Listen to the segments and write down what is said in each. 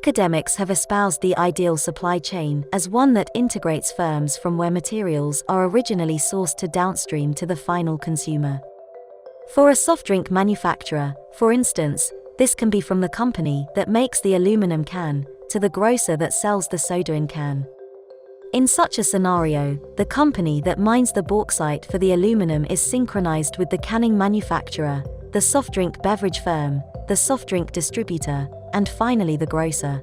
Academics have espoused the ideal supply chain as one that integrates firms from where materials are originally sourced to downstream to the final consumer. For a soft drink manufacturer, for instance, this can be from the company that makes the aluminum can to the grocer that sells the soda in can. In such a scenario, the company that mines the bauxite for the aluminum is synchronized with the canning manufacturer, the soft drink beverage firm, the soft drink distributor, and finally the grocer.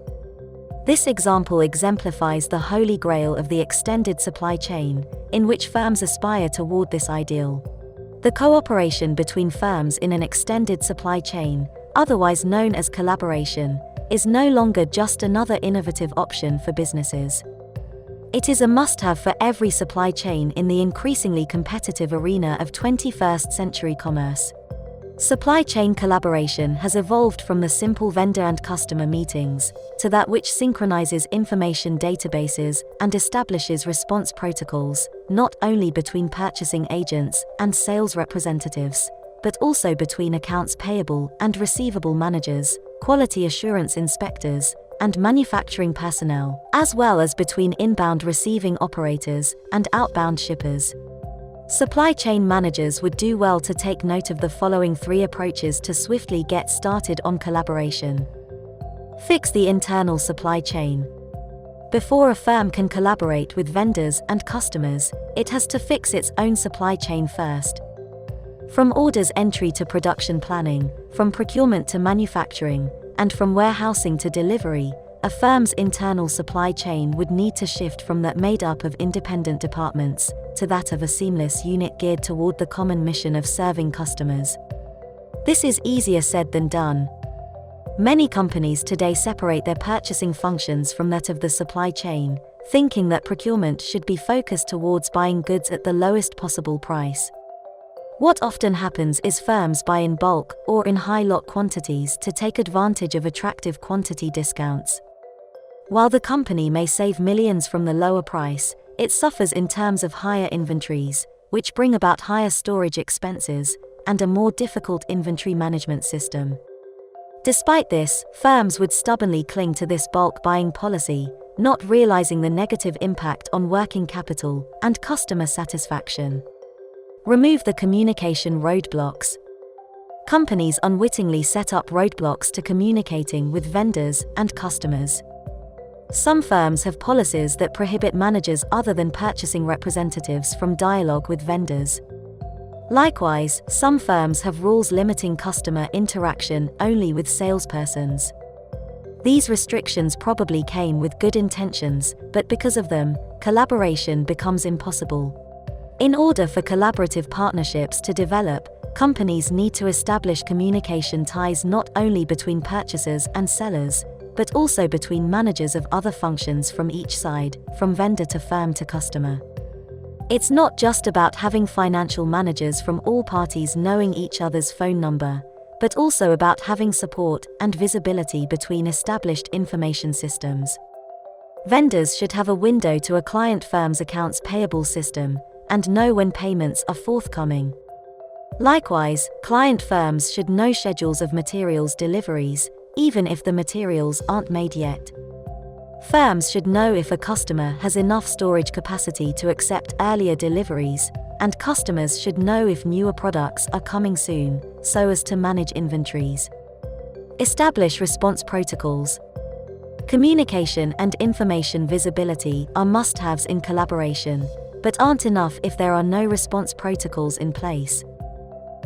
This example exemplifies the holy grail of the extended supply chain, in which firms aspire toward this ideal. The cooperation between firms in an extended supply chain, otherwise known as collaboration, is no longer just another innovative option for businesses. It is a must-have for every supply chain in the increasingly competitive arena of 21st century commerce. Supply chain collaboration has evolved from the simple vendor and customer meetings to that which synchronizes information databases and establishes response protocols, not only between purchasing agents and sales representatives, but also between accounts payable and receivable managers, quality assurance inspectors, and manufacturing personnel, as well as between inbound receiving operators and outbound shippers. Supply chain managers would do well to take note of the following 3 approaches to swiftly get started on collaboration. Fix the internal supply chain. Before a firm can collaborate with vendors and customers, it has to fix its own supply chain first. From orders entry to production planning, from procurement to manufacturing, and from warehousing to delivery, a firm's internal supply chain would need to shift from that made up of independent departments to that of a seamless unit geared toward the common mission of serving customers. This is easier said than done. Many companies today separate their purchasing functions from that of the supply chain, thinking that procurement should be focused towards buying goods at the lowest possible price. What often happens is firms buy in bulk or in high lot quantities to take advantage of attractive quantity discounts. While the company may save millions from the lower price, it suffers in terms of higher inventories, which bring about higher storage expenses and a more difficult inventory management system. Despite this, firms would stubbornly cling to this bulk buying policy, not realizing the negative impact on working capital and customer satisfaction. Remove the communication roadblocks. Companies unwittingly set up roadblocks to communicating with vendors and customers. Some firms have policies that prohibit managers other than purchasing representatives from dialogue with vendors. Likewise, some firms have rules limiting customer interaction only with salespersons. These restrictions probably came with good intentions, but because of them, collaboration becomes impossible. In order for collaborative partnerships to develop, companies need to establish communication ties not only between purchasers and sellers, but also between managers of other functions from each side, from vendor to firm to customer. It's not just about having financial managers from all parties knowing each other's phone number, but also about having support and visibility between established information systems. Vendors should have a window to a client firm's accounts payable system and know when payments are forthcoming. Likewise, client firms should know schedules of materials deliveries, even if the materials aren't made yet. Firms should know if a customer has enough storage capacity to accept earlier deliveries, and customers should know if newer products are coming soon, so as to manage inventories. Establish response protocols. Communication and information visibility are must-haves in collaboration, but aren't enough if there are no response protocols in place.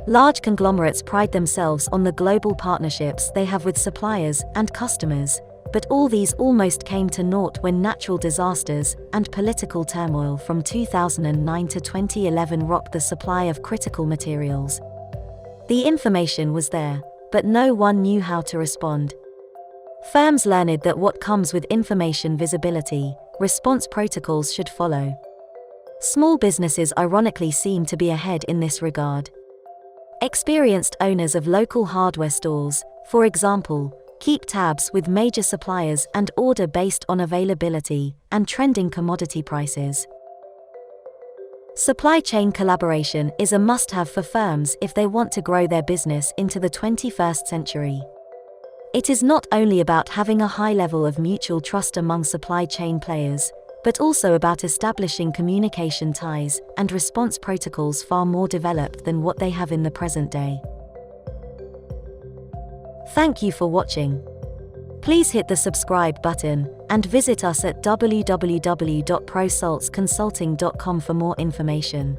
Large conglomerates pride themselves on the global partnerships they have with suppliers and customers, but all these almost came to naught when natural disasters and political turmoil from 2009 to 2011 rocked the supply of critical materials. The information was there, but no one knew how to respond. Firms learned that what comes with information visibility, response protocols should follow. Small businesses ironically seem to be ahead in this regard. Experienced owners of local hardware stores, for example, keep tabs with major suppliers and order based on availability and trending commodity prices. Supply chain collaboration is a must-have for firms if they want to grow their business into the 21st century. It is not only about having a high level of mutual trust among supply chain players, but also about establishing communication ties and response protocols far more developed than what they have in the present day. Thank you for watching. Please hit the subscribe button and visit us at www.prosaltsconsulting.com for more information.